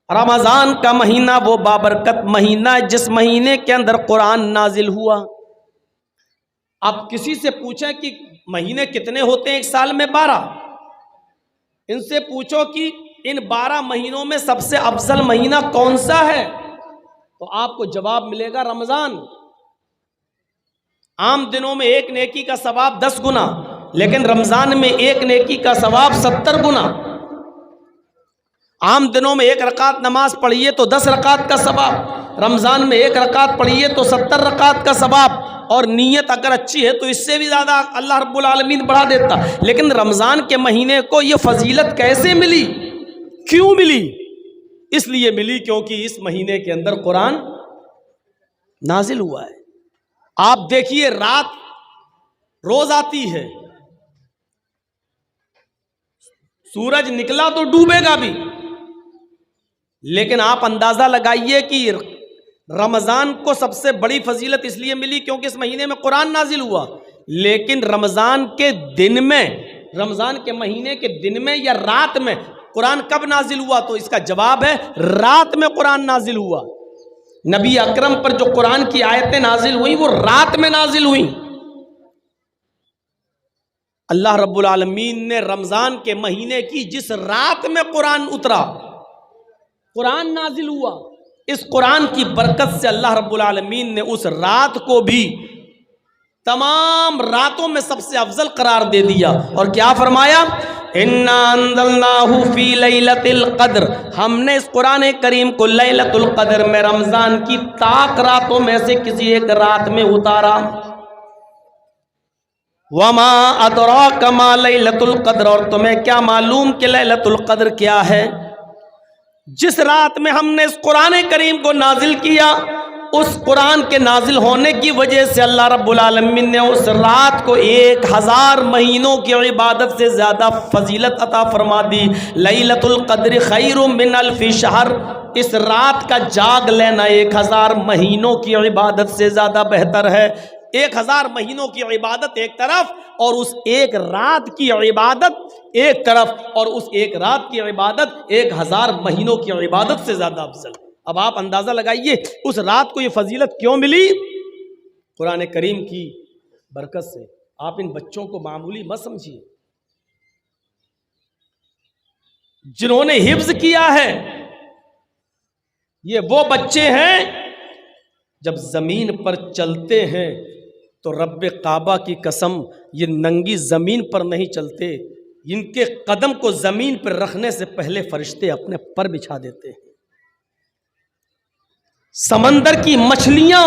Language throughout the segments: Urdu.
رمضان کا مہینہ وہ بابرکت مہینہ ہے جس مہینے کے اندر قرآن نازل ہوا۔ اب کسی سے پوچھیں کہ مہینے کتنے ہوتے ہیں ایک سال میں؟ 12۔ ان سے پوچھو کہ ان 12 مہینوں میں سب سے افضل مہینہ کون سا ہے، تو آپ کو جواب ملے گا رمضان۔ عام دنوں میں ایک نیکی کا ثواب 10 گنا، لیکن رمضان میں ایک نیکی کا ثواب 70 گنا۔ عام دنوں میں ایک رکعت نماز پڑھیے تو 10 رکعت کا ثواب، رمضان میں ایک رکعت پڑھیے تو 70 رکعت کا ثواب، اور نیت اگر اچھی ہے تو اس سے بھی زیادہ اللہ رب العالمین بڑھا دیتا۔ لیکن رمضان کے مہینے کو یہ فضیلت کیسے ملی، کیوں ملی؟ اس لیے ملی کیونکہ اس مہینے کے اندر قرآن نازل ہوا ہے۔ آپ دیکھیے رات روز آتی ہے، سورج نکلا تو ڈوبے گا بھی، لیکن آپ اندازہ لگائیے کہ رمضان کو سب سے بڑی فضیلت اس لیے ملی کیونکہ اس مہینے میں قرآن نازل ہوا، لیکن رمضان کے دن میں، رمضان کے مہینے کے دن میں یا رات میں قرآن کب نازل ہوا؟ تو اس کا جواب ہے رات میں قرآن نازل ہوا۔ نبی اکرم پر جو قرآن کی آیتیں نازل ہوئیں وہ رات میں نازل ہوئیں۔ اللہ رب العالمین نے رمضان کے مہینے کی جس رات میں قرآن اترا، قرآن نازل ہوا، اس قرآن کی برکت سے اللہ رب العالمین نے اس رات کو بھی تمام راتوں میں سب سے افضل قرار دے دیا، اور کیا فرمایا؟ اِنَّا أَنزَلْنَاهُ فِي لَيْلَةِ الْقَدْرِ، ہم نے اس قرآن کریم کو لیلۃ القدر میں، رمضان کی طاق راتوں میں سے کسی ایک رات میں اتارا۔ وَمَا أَدْرَاكَ مَا لَيْلَةُ الْقَدْرِ، اور تمہیں کیا معلوم کہ لیلۃ القدر کیا ہے؟ جس رات میں ہم نے اس قرآن کریم کو نازل کیا، اس قرآن کے نازل ہونے کی وجہ سے اللہ رب العالمین نے اس رات کو 1000 مہینوں کی عبادت سے زیادہ فضیلت عطا فرما دی۔ لیلۃ القدر خیر من الف شہر، اس رات کا جاگ لینا 1000 مہینوں کی عبادت سے زیادہ بہتر ہے۔ 1000 مہینوں کی عبادت ایک طرف، اور اس ایک رات کی عبادت ایک طرف، اور اس ایک رات کی عبادت 1000 مہینوں کی عبادت سے زیادہ افضل۔ اب آپ اندازہ لگائیے اس رات کو یہ فضیلت کیوں ملی؟ قرآن کریم کی برکت سے۔ آپ ان بچوں کو معمولی مت سمجھیے، جنہوں نے حفظ کیا ہے یہ وہ بچے ہیں جب زمین پر چلتے ہیں تو رب کعبہ کی قسم یہ ننگی زمین پر نہیں چلتے، ان کے قدم کو زمین پر رکھنے سے پہلے فرشتے اپنے پر بچھا دیتے ہیں۔ سمندر کی مچھلیاں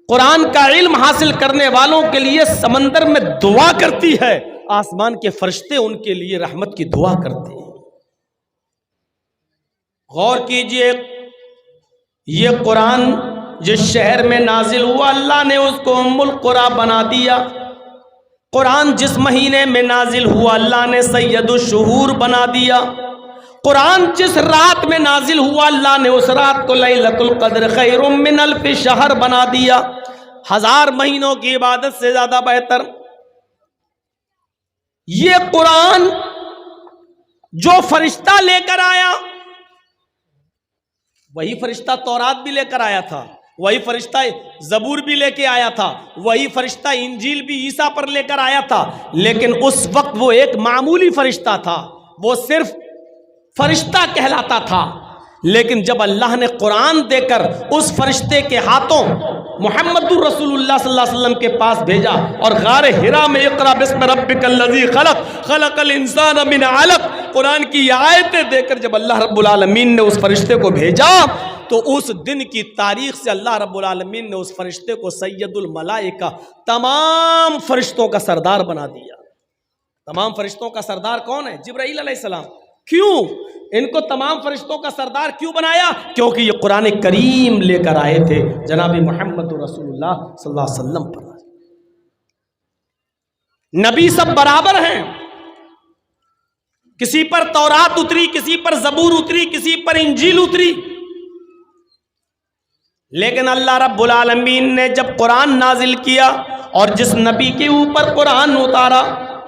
قرآن کا علم حاصل کرنے والوں کے لیے سمندر میں دعا کرتی ہے، آسمان کے فرشتے ان کے لیے رحمت کی دعا کرتے ہیں۔ غور کیجئے، یہ قرآن جس شہر میں نازل ہوا اللہ نے اس کو ام القری بنا دیا۔ قرآن جس مہینے میں نازل ہوا اللہ نے سید الشہور بنا دیا۔ قرآن جس رات میں نازل ہوا اللہ نے اس رات کو لیلۃ القدر خیر من الف شہر بنا دیا، 1000 مہینوں کی عبادت سے زیادہ بہتر۔ یہ قرآن جو فرشتہ لے کر آیا، وہی فرشتہ تورات بھی لے کر آیا تھا، وہی فرشتہ زبور بھی لے کے آیا تھا، وہی فرشتہ انجیل بھی عیسیٰ پر لے کر آیا تھا، لیکن اس وقت وہ ایک معمولی فرشتہ تھا، وہ صرف فرشتہ کہلاتا تھا۔ لیکن جب اللہ نے قرآن دے کر اس فرشتے کے ہاتھوں محمد الرسول اللہ صلی اللہ علیہ وسلم کے پاس بھیجا، اور غار حرا میں اقرا بسم ربک الذی خلق خلق الانسان من علق، قرآن کی آیتیں دے کر جب اللہ رب العالمین نے اس فرشتے کو بھیجا تو اس دن کی تاریخ سے اللہ رب العالمین نے اس فرشتے کو سید الملائکہ، تمام فرشتوں کا سردار بنا دیا۔ تمام فرشتوں کا سردار کون ہے؟ جبرائیل علیہ السلام۔ کیوں ان کو تمام فرشتوں کا سردار کیوں بنایا؟ کیونکہ یہ قرآن کریم لے کر آئے تھے جناب محمد رسول اللہ صلی اللہ علیہ وسلم پر۔ نبی سب برابر ہیں، کسی پر تورات اتری، کسی پر زبور اتری، کسی پر انجیل اتری، لیکن اللہ رب العالمین نے جب قرآن نازل کیا اور جس نبی کے اوپر قرآن اتارا،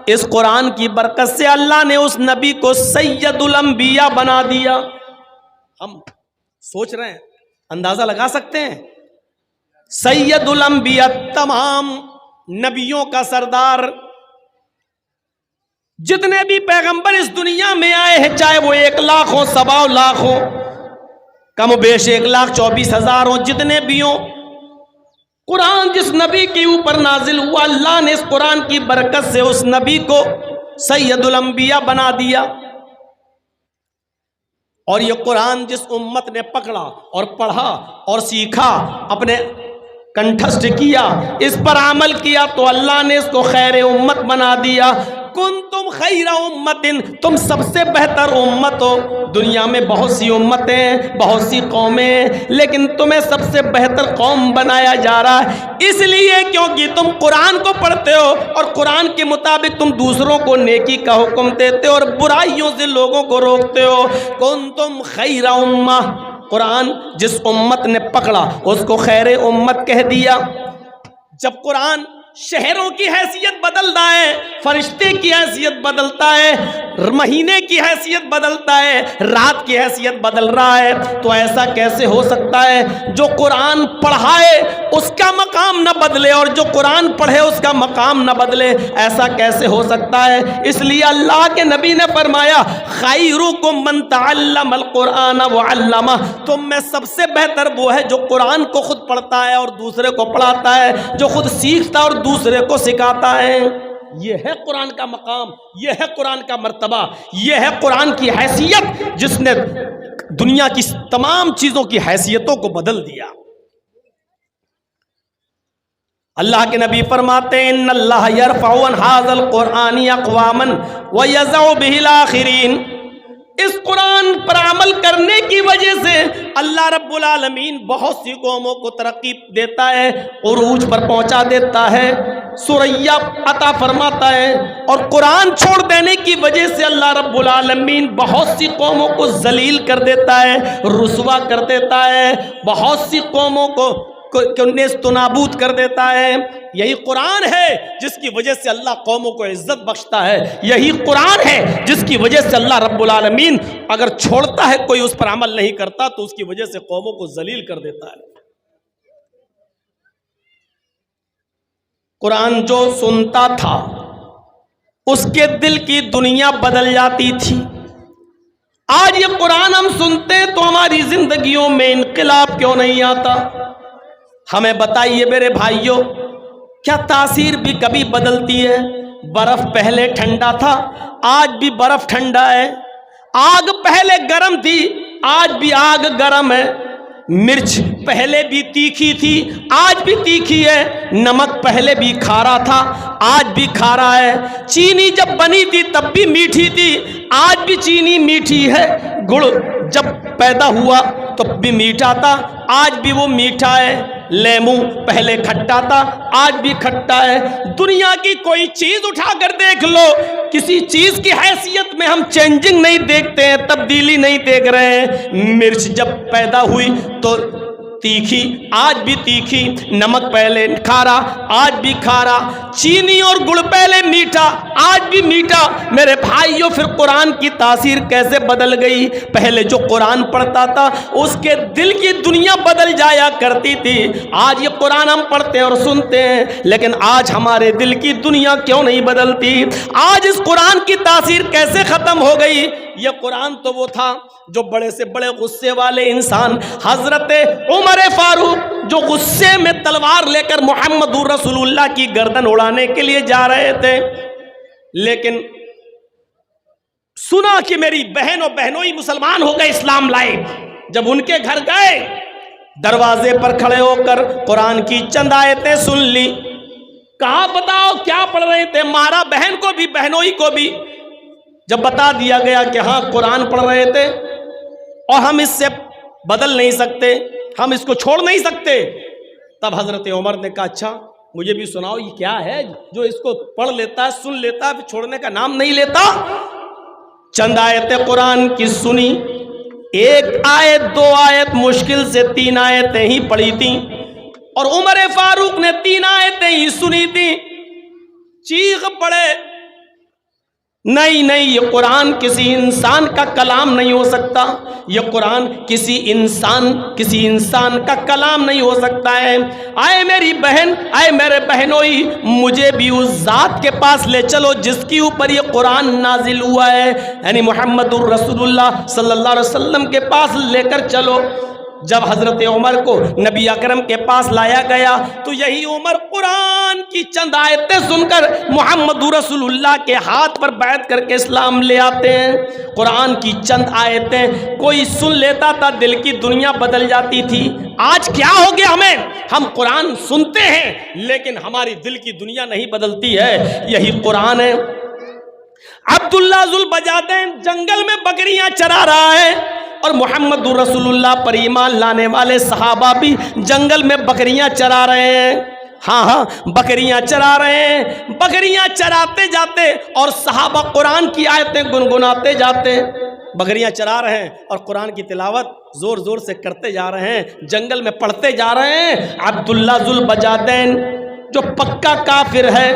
اس قرآن کی برکت سے اللہ نے اس نبی کو سید الانبیاء بنا دیا۔ ہم سوچ رہے ہیں, اندازہ لگا سکتے ہیں. سید الانبیاء, تمام نبیوں کا سردار, جتنے بھی پیغمبر اس دنیا میں آئے ہیں, چاہے وہ 1 لاکھ ہو, 1.25 لاکھ ہو, کم و بیش 1,24,000 ہو, جتنے بھی ہوں, قرآن جس نبی کے اوپر نازل ہوا, اللہ نے اس قرآن کی برکت سے اس نبی کو سید الانبیاء بنا دیا. اور یہ قرآن جس امت نے پکڑا اور پڑھا اور سیکھا, اپنے کنٹھسٹ کیا, اس پر عمل کیا, تو اللہ نے اس کو خیر امت بنا دیا. کنتم خیر امت, تم سب سے بہتر امت ہو. دنیا میں بہت سی امتیں, بہت سی قومیں, لیکن تمہیں سب سے بہتر قوم بنایا جا رہا ہے, اس لیے کیونکہ تم قرآن کو پڑھتے ہو اور قرآن کے مطابق تم دوسروں کو نیکی کا حکم دیتے ہو اور برائیوں سے لوگوں کو روکتے ہو. کنتم خیر امہ, قرآن جس امت نے پکڑا اس کو خیر امت کہہ دیا. جب قرآن شہروں کی حیثیت بدلتا ہے, فرشتے کی حیثیت بدلتا ہے, مہینے کی حیثیت بدلتا ہے, رات کی حیثیت بدل رہا ہے, تو ایسا کیسے ہو سکتا ہے جو قرآن پڑھائے اس کا مقام نہ بدلے اور جو قرآن پڑھے اس کا مقام نہ بدلے؟ ایسا کیسے ہو سکتا ہے؟ اس لیے اللہ کے نبی نے فرمایا خیرکم من تعلم القرآن وعلمہ, تم میں سب سے بہتر وہ ہے جو قرآن کو خود پڑھتا ہے اور دوسرے کو پڑھاتا ہے, جو خود سیکھتا اور دوسرے کو سکھاتا ہے. یہ ہے قرآن کا مقام, یہ ہے قرآن کا مرتبہ, یہ ہے قرآن کی حیثیت جس نے دنیا کی تمام چیزوں کی حیثیتوں کو بدل دیا. اللہ کے نبی فرماتے ہیں ان اللہ یرفع عن ھذا القرآن اقواما ویضع به الاخرین. اس قرآن پر عمل کرنے کی وجہ سے اللہ رب العالمین بہت سی قوموں کو ترقی دیتا ہے, عروج پر پہنچا دیتا ہے, ثریا عطا فرماتا ہے, اور قرآن چھوڑ دینے کی وجہ سے اللہ رب العالمین بہت سی قوموں کو ذلیل کر دیتا ہے, رسوا کر دیتا ہے, بہت سی قوموں کو نیست و نابود کر دیتا ہے. یہی قرآن ہے جس کی وجہ سے اللہ قوموں کو عزت بخشتا ہے, یہی قرآن ہے جس کی وجہ سے اللہ رب العالمین اگر چھوڑتا ہے کوئی اس پر عمل نہیں کرتا تو اس کی وجہ سے قوموں کو ذلیل کر دیتا ہے. قرآن جو سنتا تھا اس کے دل کی دنیا بدل جاتی تھی. آج یہ قرآن ہم سنتے ہیں تو ہماری زندگیوں میں انقلاب کیوں نہیں آتا؟ ہمیں بتائیے میرے بھائیوں, کیا تاثیر بھی کبھی بدلتی ہے؟ برف پہلے ٹھنڈا تھا, آج بھی برف ٹھنڈا ہے. آگ پہلے گرم تھی, آج بھی آگ گرم ہے. مرچ پہلے بھی تیکھی تھی, آج بھی تیکھی ہے. نمک پہلے بھی کھارا تھا, آج بھی کھارا ہے. چینی جب بنی تھی تب بھی میٹھی تھی, آج بھی چینی میٹھی ہے. گڑ جب پیدا ہوا تب بھی میٹھا تھا, آج بھی وہ میٹھا ہے. لیمو پہلے کھٹا تھا, آج بھی کھٹا ہے. دنیا کی کوئی چیز اٹھا کر دیکھ لو, کسی چیز کی حیثیت میں ہم چینجنگ نہیں دیکھتے ہیں, تبدیلی نہیں دیکھ رہے ہیں. مرچ جب پیدا ہوئی تو تیکھی, آج بھی تیکھی. نمک پہلے کھارا, آج بھی کھارا. چینی اور گڑ پہلے میٹھا, آج بھی میٹھا. میرے بھائیوں, پھر قرآن کی تاثیر کیسے بدل گئی؟ پہلے جو قرآن پڑھتا تھا اس کے دل کی دنیا بدل جایا کرتی تھی. آج یہ قرآن ہم پڑھتے ہیں اور سنتے ہیں, لیکن آج ہمارے دل کی دنیا کیوں نہیں بدلتی؟ آج اس قرآن کی تاثیر کیسے ختم ہو گئی؟ یہ قرآن تو وہ تھا جو بڑے سے بڑے غصے والے انسان حضرت عمر فاروق جو غصے میں تلوار لے کر محمد رسول اللہ کی گردن اڑانے کے لیے جا رہے تھے, لیکن سنا کہ میری بہن اور بہنوئی مسلمان ہو گئے, اسلام لائے. جب ان کے گھر گئے, دروازے پر کھڑے ہو کر قرآن کی چند آیتیں سن لی. کہا بتاؤ کیا پڑھ رہے تھے؟ مارا بہن کو بھی بہنوئی کو بھی. جب بتا دیا گیا کہ ہاں قرآن پڑھ رہے تھے اور ہم اس سے بدل نہیں سکتے, ہم اس کو چھوڑ نہیں سکتے, تب حضرت عمر نے کہا اچھا مجھے بھی سناؤ یہ کیا ہے جو اس کو پڑھ لیتا ہے, سن لیتا ہے, پھر چھوڑنے کا نام نہیں لیتا. چند آیتیں قرآن کی سنی, ایک آیت دو آیت مشکل سے 3 آیتیں ہی پڑھی تھیں, اور عمر فاروق نے 3 آیتیں ہی سنی تھیں. چیخ پڑے, نہیں نہیں، یہ قرآن کسی انسان کا کلام نہیں ہو سکتا، یہ قرآن کسی انسان کا کلام نہیں ہو سکتا ہے۔ آئے میری بہن، آئے میرے بہنوئی، مجھے بھی اس ذات کے پاس لے چلو جس کے اوپر یہ قرآن نازل ہوا ہے، یعنی محمد الرسول اللہ صلی اللہ علیہ وسلم کے پاس لے کر چلو۔ جب حضرت عمر کو نبی اکرم کے پاس لایا گیا تو یہی عمر قرآن کی چند آیتیں سن کر محمد رسول اللہ کے ہاتھ پر بیعت کر کے اسلام لے آتے ہیں۔ قرآن کی چند آیتیں کوئی سن لیتا تھا، دل کی دنیا بدل جاتی تھی۔ آج کیا ہو گیا ہم قرآن سنتے ہیں لیکن ہماری دل کی دنیا نہیں بدلتی ہے۔ یہی قرآن ہے۔ عبداللہ ذوالبجادین جنگل میں بکریاں چرا رہا ہے اور محمد رسول اللہ پر ایمان لانے والے صحابہ بھی جنگل میں بکریاں چرا رہے ہیں۔ ہاں بکریاں چرا رہے ہیں، بکریاں چراتے جاتے اور صحابہ قرآن کی آیتیں گنگناتے جاتے۔ بکریاں چرا رہے ہیں اور قرآن کی تلاوت زور زور سے کرتے جا رہے ہیں، جنگل میں پڑھتے جا رہے ہیں۔ عبداللہ ذوالبجادین جو پکا کافر ہے،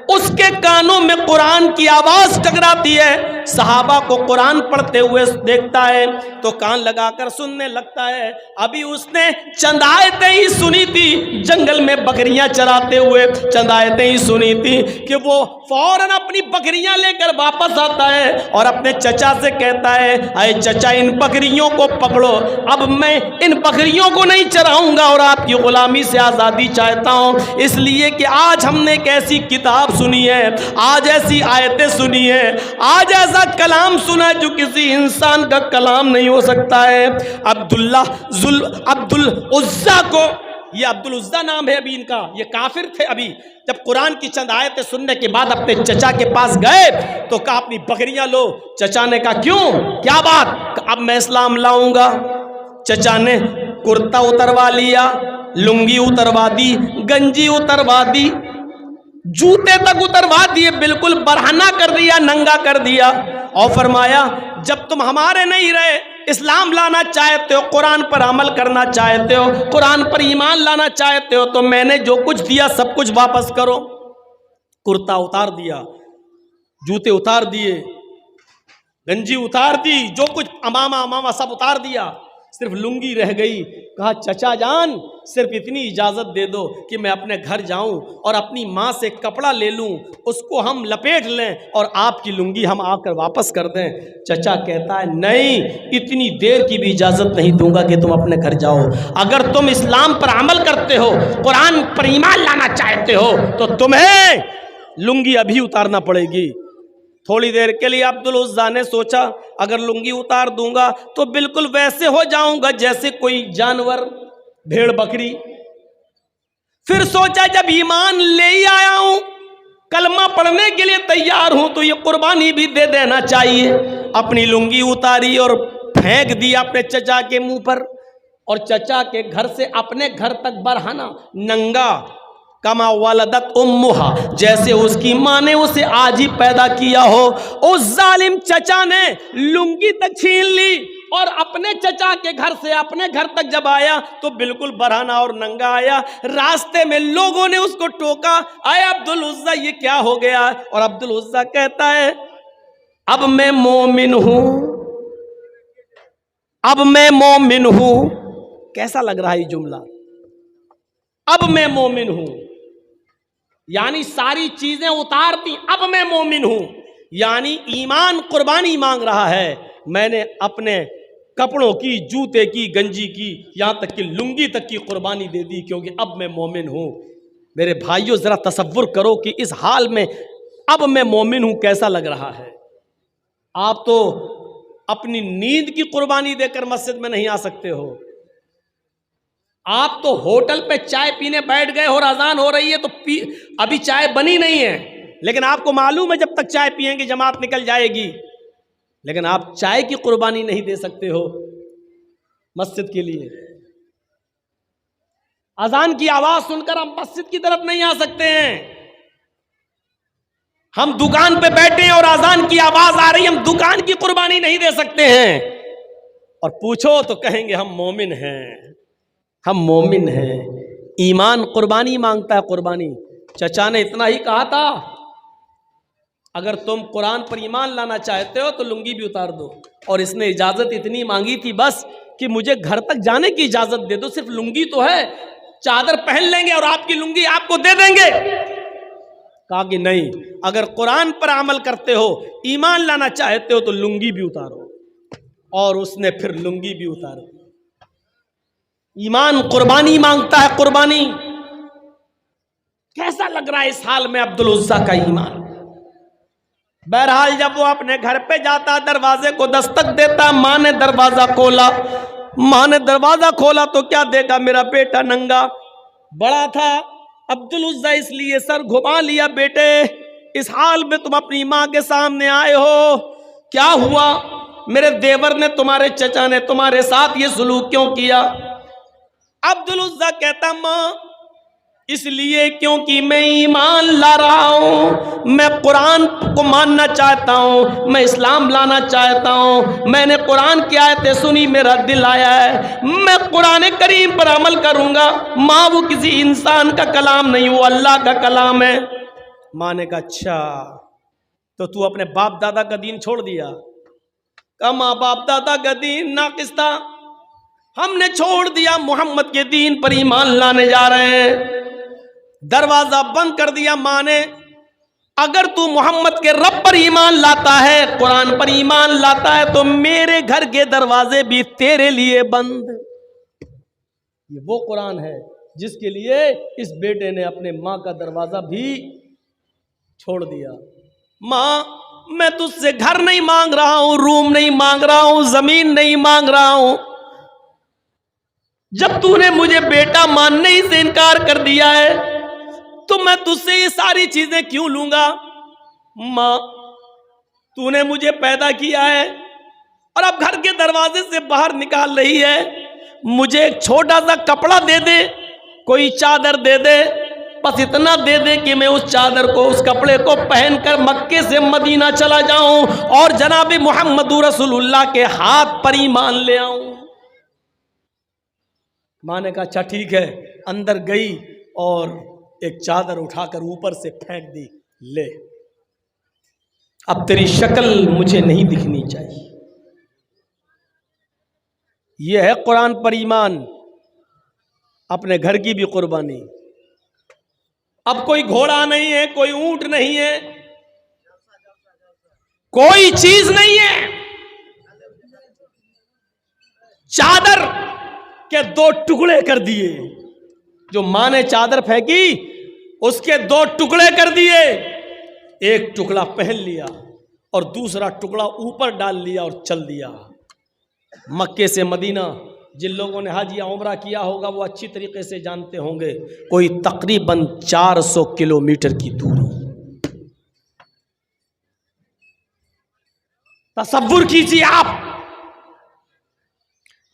اس کے کانوں میں قرآن کی آواز ٹکراتی ہے، صحابہ کو قرآن پڑھتے ہوئے دیکھتا ہے تو کان لگا کر سننے لگتا ہے۔ ابھی اس نے چند آیتیں ہی سنی تھی، جنگل میں بکریاں چراتے ہوئے چند آیتیں ہی سنی تھی کہ وہ فوراً اپنی بکریاں لے کر واپس آتا ہے اور اپنے چچا سے کہتا ہے، اے چچا ان بکریوں کو پکڑو، اب میں ان بکریوں کو نہیں چراؤں گا اور آپ کی غلامی سے آزادی چاہتا ہوں، اس لیے کہ آج ہم نے ایک ایسی کتاب سنی ہے، آج ایسی آیتیں سنی ہے، آج ایسا کلام سنا جو کسی انسان کا کلام نہیں ہو سکتا ہے۔ عبدالعزیٰ کو، یہ عبدالعزیٰ نام ہے ابھی ان کا، یہ کافر تھے۔ ابھی جب قرآن کی چند آیتیں سننے کے بعد اپنے چچا کے پاس گئے تو کہا اپنی بکریاں لو۔ چچا نے کہا کیوں، کیا بات؟ اب میں اسلام لاؤں گا۔ چچا نے کرتا اتروا لیا، لنگی اتروا دی، گنجی اتروا دی، جوتے تک اتروا دیے، بالکل برہنہ کر دیا، ننگا کر دیا اور فرمایا جب تم ہمارے نہیں رہے، اسلام لانا چاہتے ہو، قرآن پر عمل کرنا چاہتے ہو، قرآن پر ایمان لانا چاہتے ہو تو میں نے جو کچھ دیا سب کچھ واپس کرو۔ کرتا اتار دیا، جوتے اتار دیے، گنجی اتار دی، جو کچھ امامہ سب اتار دیا، صرف لنگی رہ گئی۔ کہا چچا جان صرف اتنی اجازت دے دو کہ میں اپنے گھر جاؤں اور اپنی ماں سے کپڑا لے لوں، اس کو ہم لپیٹ لیں اور آپ کی لنگی ہم آ کر واپس کر دیں۔ چچا کہتا ہے نہیں، اتنی دیر کی بھی اجازت نہیں دوں گا کہ تم اپنے گھر جاؤ، اگر تم اسلام پر عمل کرتے ہو، قرآن پر ایمان لانا چاہتے ہو تو تمہیں لنگی ابھی اتارنا پڑے گی۔ تھوڑی دیر کے لیے عبدالعزیٰ نے سوچا اگر لنگی اتار دوں گا تو بالکل ویسے ہو جاؤں گا جیسے کوئی جانور، بھیڑ بکری۔ پھر سوچا جب ایمان لے ہی آیا ہوں، کلمہ پڑھنے کے لیے تیار ہوں تو یہ قربانی بھی دے دینا چاہیے۔ اپنی لنگی اتاری اور پھینک دی اپنے چچا کے منہ پر، اور چچا کے گھر سے اپنے گھر تک برہنہ، ننگا، کما ولدت امہا، جیسے اس کی ماں نے اسے آج ہی پیدا کیا ہو۔ اس ظالم چچا نے لنگی تک چھین لی اور اپنے چچا کے گھر سے اپنے گھر تک جب آیا تو بالکل برہنہ اور ننگا آیا۔ راستے میں لوگوں نے اس کو ٹوکا، اے عبدالعزیٰ یہ کیا ہو گیا؟ اور عبدالعزیٰ کہتا ہے اب میں مومن ہوں، اب میں مومن ہوں۔ کیسا لگ رہا ہے یہ جملہ؟ اب میں مومن ہوں، یعنی ساری چیزیں اتار دی، اب میں مومن ہوں، یعنی ایمان قربانی مانگ رہا ہے۔ میں نے اپنے کپڑوں کی، جوتے کی، گنجی کی، یہاں تک کہ لنگی تک کی قربانی دے دی کیونکہ اب میں مومن ہوں۔ میرے بھائیوں ذرا تصور کرو کہ اس حال میں اب میں مومن ہوں کیسا لگ رہا ہے۔ آپ تو اپنی نیند کی قربانی دے کر مسجد میں نہیں آ سکتے ہو، آپ تو ہوٹل پہ چائے پینے بیٹھ گئے اور اذان ہو رہی ہے تو ابھی چائے بنی نہیں ہے، لیکن آپ کو معلوم ہے جب تک چائے پیئیں گے جماعت نکل جائے گی، لیکن آپ چائے کی قربانی نہیں دے سکتے ہو مسجد کے لیے۔ اذان کی آواز سن کر ہم مسجد کی طرف نہیں آ سکتے ہیں، ہم دکان پہ بیٹھے ہیں اور اذان کی آواز آ رہی، ہم دکان کی قربانی نہیں دے سکتے ہیں، اور پوچھو تو کہیں گے ہم مومن ہیں، ہم مومن ہیں۔ ایمان قربانی مانگتا ہے، قربانی۔ چچا نے اتنا ہی کہا تھا، اگر تم قرآن پر ایمان لانا چاہتے ہو تو لنگی بھی اتار دو. اور اس نے اجازت اتنی مانگی تھی بس کہ مجھے گھر تک جانے کی اجازت دے دو, صرف لنگی تو ہے, چادر پہن لیں گے اور آپ کی لنگی آپ کو دے دیں گے. کہا کہ نہیں, اگر قرآن پر عمل کرتے ہو, ایمان لانا چاہتے ہو تو لنگی بھی اتارو. اور اس نے پھر لنگی بھی اتاری. ایمان قربانی مانگتا ہے, قربانی. کیسا لگ رہا ہے اس حال میں عبد العزیٰ کا ایمان. بہرحال جب وہ اپنے گھر پہ جاتا, دروازے کو دستک دیتا, ماں نے دروازہ کھولا. ماں نے دروازہ کھولا تو کیا دیکھا, میرا بیٹا ننگا. بڑا تھا عبد العزیٰ, اس لیے سر گھما لیا. بیٹے اس حال میں تم اپنی ماں کے سامنے آئے ہو, کیا ہوا؟ میرے دیور نے, تمہارے چچا نے تمہارے ساتھ یہ سلوک کیوں کیا؟ عبد العزیٰ کہتا, ماں اس لیے کیونکہ میں ایمان لا رہا ہوں, میں قرآن کو ماننا چاہتا ہوں, میں اسلام لانا چاہتا ہوں. میں نے قرآن کی آیتیں سنی, میرا دل آیا ہے, میں قرآن کریم پر عمل کروں گا. ماں وہ کسی انسان کا کلام نہیں, وہ اللہ کا کلام ہے. ماں نے کہا اچھا تو تو اپنے باپ دادا کا دین چھوڑ دیا؟ کہا ماں باپ دادا کا دین ناقص تھا, ہم نے چھوڑ دیا, محمد کے دین پر ایمان لانے جا رہے ہیں. دروازہ بند کر دیا ماں نے. اگر تو محمد کے رب پر ایمان لاتا ہے, قرآن پر ایمان لاتا ہے, تو میرے گھر کے دروازے بھی تیرے لیے بند. یہ وہ قرآن ہے جس کے لیے اس بیٹے نے اپنے ماں کا دروازہ بھی چھوڑ دیا. ماں میں تجھ سے گھر نہیں مانگ رہا ہوں, روم نہیں مانگ رہا ہوں, زمین نہیں مانگ رہا ہوں. جب تو نے مجھے بیٹا ماننے ہی سے انکار کر دیا ہے تو میں تجھ سے یہ ساری چیزیں کیوں لوں گا؟ ماں تو نے مجھے پیدا کیا ہے اور اب گھر کے دروازے سے باہر نکال رہی ہے, مجھے ایک چھوٹا سا کپڑا دے دے, کوئی چادر دے دے, بس اتنا دے دے کہ میں اس چادر کو, اس کپڑے کو پہن کر مکے سے مدینہ چلا جاؤں اور جناب محمد رسول اللہ کے ہاتھ پر ایمان لے آؤں. ماں نے کہا اچھا ٹھیک ہے. اندر گئی اور ایک چادر اٹھا کر اوپر سے پھینک دی, لے اب تیری شکل مجھے نہیں دکھنی چاہیے. یہ ہے قرآن پر ایمان, اپنے گھر کی بھی قربانی. اب کوئی گھوڑا نہیں ہے, کوئی اونٹ نہیں ہے, کوئی چیز نہیں ہے, چادر کے 2 ٹکڑے کر دیے. جو ماں نے چادر پھینکی اس کے 2 ٹکڑے کر دیے. ایک ٹکڑا پہن لیا اور دوسرا ٹکڑا اوپر ڈال لیا اور چل دیا مکے سے مدینہ. جن لوگوں نے حج یا عمرہ کیا ہوگا وہ اچھی طریقے سے جانتے ہوں گے, کوئی تقریباً 400 کلومیٹر کی دور. تصور کیجیے آپ,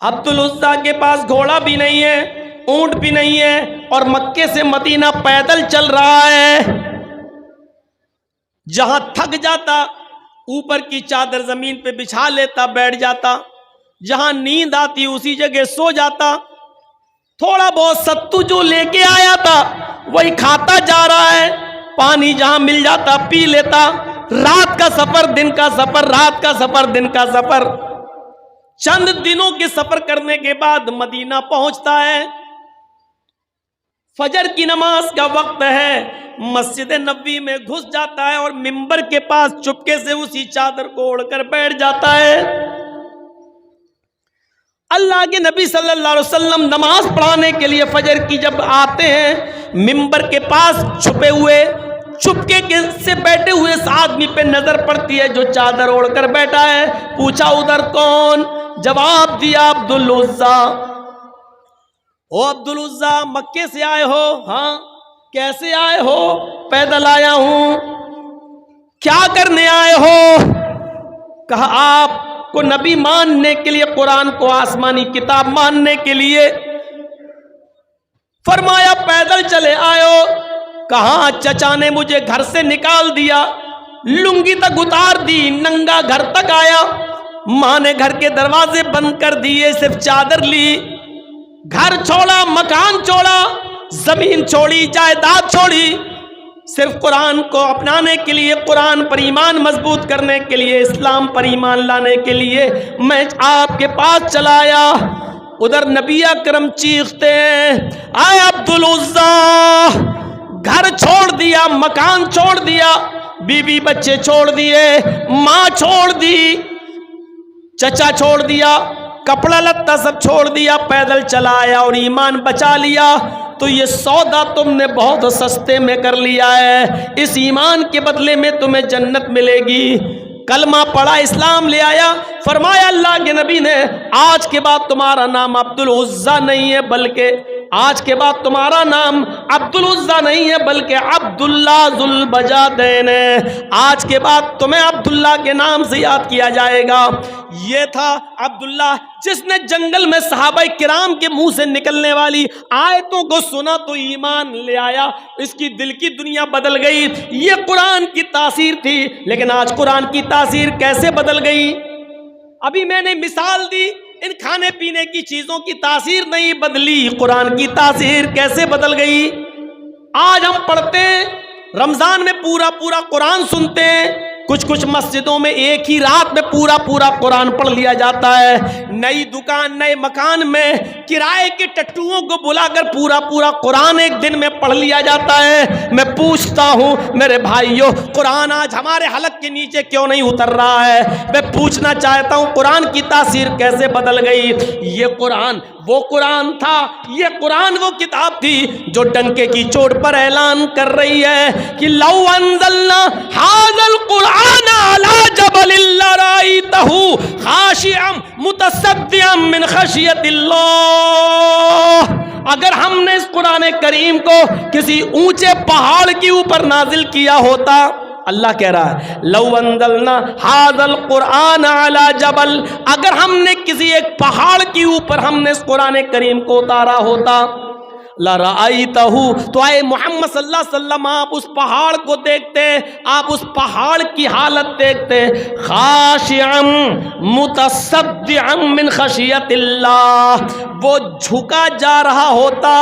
عبد العزیٰ کے پاس گھوڑا بھی نہیں ہے, اونٹ بھی نہیں ہے, اور مکے سے مدینہ پیدل چل رہا ہے. جہاں تھک جاتا اوپر کی چادر زمین پہ بچھا لیتا, بیٹھ جاتا. جہاں نیند آتی اسی جگہ سو جاتا. تھوڑا بہت ستو جو لے کے آیا تھا وہی کھاتا جا رہا ہے. پانی جہاں مل جاتا پی لیتا. رات کا سفر, دن کا سفر, رات کا سفر, دن کا سفر. چند دنوں کے سفر کرنے کے بعد مدینہ پہنچتا ہے. فجر کی نماز کا وقت ہے. مسجد نبوی میں گھس جاتا ہے اور منبر کے پاس چپکے سے اسی چادر کو اوڑھ کر بیٹھ جاتا ہے. اللہ کے نبی صلی اللہ علیہ وسلم نماز پڑھانے کے لیے فجر کی جب آتے ہیں, منبر کے پاس چھپے ہوئے, چپکے سے بیٹھے ہوئے اس آدمی پہ نظر پڑتی ہے جو چادر اوڑھ کر بیٹھا ہے. پوچھا ادھر کون؟ جواب دیا عبد العزیٰ. او عبد العزیٰ مکے سے آئے ہو؟ ہاں. کیسے آئے ہو؟ پیدل آیا ہوں. کیا کرنے آئے ہو؟ کہا آپ کو نبی ماننے کے لیے, قرآن کو آسمانی کتاب ماننے کے لیے. فرمایا پیدل چلے آئے ہو؟ کہاں چچا نے مجھے گھر سے نکال دیا, لنگی تک اتار دی, ننگا گھر تک آیا. ماں نے گھر کے دروازے بند کر دیے, صرف چادر لی, گھر چھوڑا, مکان چھوڑا, زمین چھوڑی, جائیداد چھوڑی, صرف قرآن کو اپنانے کے لیے، قرآن پر ایمان مضبوط کرنے کے لیے، اسلام پر ایمان لانے کے لیے میں آپ کے پاس چلا آیا۔ ادھر نبی اکرم چیختے ہیں، اے عبدالعزیٰ، گھر چھوڑ دیا، مکان چھوڑ دیا، بیوی بچے چھوڑ دیے، ماں چھوڑ دی، چچا چھوڑ دیا، کپڑا لتا سب چھوڑ دیا، پیدل چلا آیا اور ایمان بچا لیا، تو یہ سودا تم نے بہت سستے میں کر لیا ہے، اس ایمان کے بدلے میں تمہیں جنت ملے گی۔ کلمہ پڑھا، اسلام لے آیا، فرمایا اللہ کے نبی نے، آج کے بعد تمہارا نام عبدالعزیٰ نہیں ہے، بلکہ آج کے بعد تمہارا نام عبدالعزیٰ نہیں ہے بلکہ عبداللہ ذو البجادین ہے، آج کے بعد تمہیں عبداللہ کے نام سے یاد کیا جائے گا۔ یہ تھا عبداللہ جس نے جنگل میں صحابہ کرام کے منہ سے نکلنے والی آیتوں کو سنا تو ایمان لے آیا، اس کی دل کی دنیا بدل گئی۔ یہ قرآن کی تاثیر تھی، لیکن آج قرآن کی تاثیر کیسے بدل گئی؟ ابھی میں نے مثال دی، ان کھانے پینے کی چیزوں کی تاثیر نہیں بدلی، قرآن کی تاثیر کیسے بدل گئی؟ آج ہم پڑھتے ہیں، رمضان میں پورا قرآن سنتے ہیں، کچھ مسجدوں میں ایک ہی رات میں پورا قرآن پڑھ لیا جاتا ہے، نئی دکان نئے مکان میں کرائے کے ٹٹوؤں کو بلا کر پورا قرآن ایک دن میں پڑھ لیا جاتا ہے۔ میں پوچھتا ہوں میرے بھائیوں، قرآن آج ہمارے حلق کے نیچے کیوں نہیں اتر رہا ہے؟ میں پوچھنا چاہتا ہوں قرآن کی تاثیر کیسے بدل گئی؟ یہ قرآن وہ قرآن تھا، یہ قرآن وہ کتاب تھی جو ڈنکے کی چوٹ پر اعلان کر رہی ہے کہ لو انزلنا ھذا القرآن علی جبل لرأیتہ خاشعا متصدعا من خشیۃ اللہ۔ اگر ہم نے اس قرآن کریم کو کسی اونچے پہاڑ کے اوپر نازل کیا ہوتا، اللہ کہہ رہا ہے لو انزلنا ھذا القرآن علی جبل، اگر ہم نے کسی ایک پہاڑ کے اوپر ہم نے اس قرآن کریم کو اتارا ہوتا، لرأیتہ، تو اے محمد صلی اللہ علیہ وسلم آپ اس پہاڑ کو دیکھتے، آپ اس پہاڑ کی حالت دیکھتے، خاشعا متصدعا من خشیۃ اللہ، وہ جھکا جا رہا ہوتا،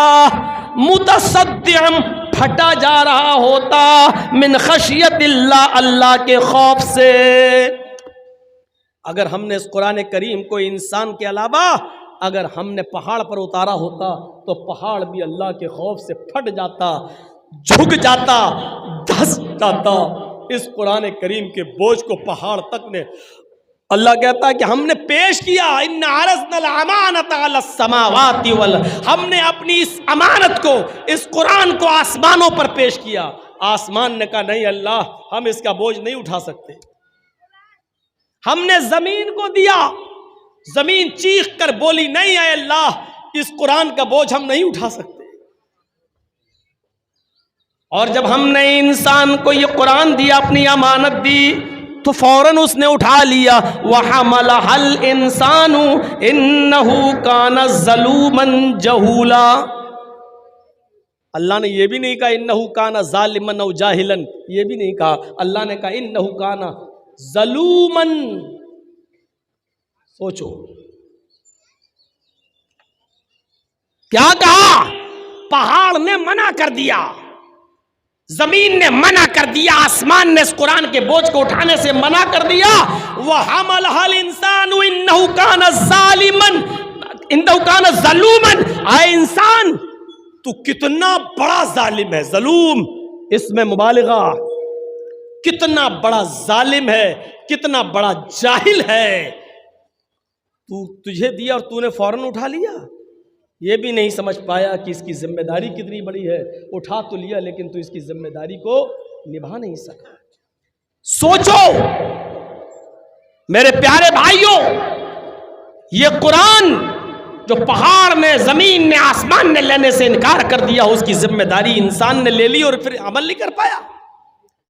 متصدعا پھٹا جا رہا ہوتا، من خشیت اللہ، اللہ کے خوف سے۔ اگر ہم نے اس قرآن کریم کو انسان کے علاوہ اگر ہم نے پہاڑ پر اتارا ہوتا تو پہاڑ بھی اللہ کے خوف سے پھٹ جاتا، جھک جاتا، دھس جاتا۔ اس قرآن کریم کے بوجھ کو پہاڑ تک نے، اللہ کہتا ہے کہ ہم نے پیش کیا، ان عرضنا الامانۃ علی السماوات والارض، ہم نے اپنی اس امانت کو، اس قرآن کو آسمانوں پر پیش کیا۔ آسمان نے کہا نہیں اللہ، ہم اس کا بوجھ نہیں اٹھا سکتے۔ ہم نے زمین کو دیا، زمین چیخ کر بولی نہیں اے اللہ، اس قرآن کا بوجھ ہم نہیں اٹھا سکتے۔ اور جب ہم نے انسان کو یہ قرآن دیا، اپنی امانت دی، تو فوراً اس نے اٹھا لیا۔ وَحَمَلَهَا الْإِنسَانُ إِنَّهُ كَانَ ظَلُومًا جَهُولًا۔ اللہ نے یہ بھی نہیں کہا إِنَّهُ كَانَ ظَالِمًا أَوْ جَاهِلًا، یہ بھی نہیں کہا، اللہ نے کہا إِنَّهُ كَانَ ظَلُومًا۔ سوچو کیا کہا؟ پہاڑ نے منع کر دیا، زمین نے منع کر دیا، آسمان نے اس قرآن کے بوجھ کو اٹھانے سے منع کر دیا۔ وَحَمَلَهَا الْإِنسَانُ إِنَّهُ كَانَ ظَالِمًا إِنَّهُ كَانَ ظَلُومًا۔ اے انسان تو کتنا بڑا ظالم ہے، ظلوم اس میں مبالغہ، کتنا بڑا ظالم ہے، کتنا بڑا جاہل ہے۔ تجھے دیا اور تو نے فوراً اٹھا لیا، یہ بھی نہیں سمجھ پایا کہ اس کی ذمہ داری کتنی بڑی ہے۔ اٹھا تو لیا لیکن تو اس کی ذمہ داری کو نبھا نہیں سکا۔ سوچو میرے پیارے بھائیوں، یہ قرآن جو پہاڑ نے، زمین نے، آسمان نے لینے سے انکار کر دیا، اس کی ذمہ داری انسان نے لے لی اور پھر عمل نہیں کر پایا۔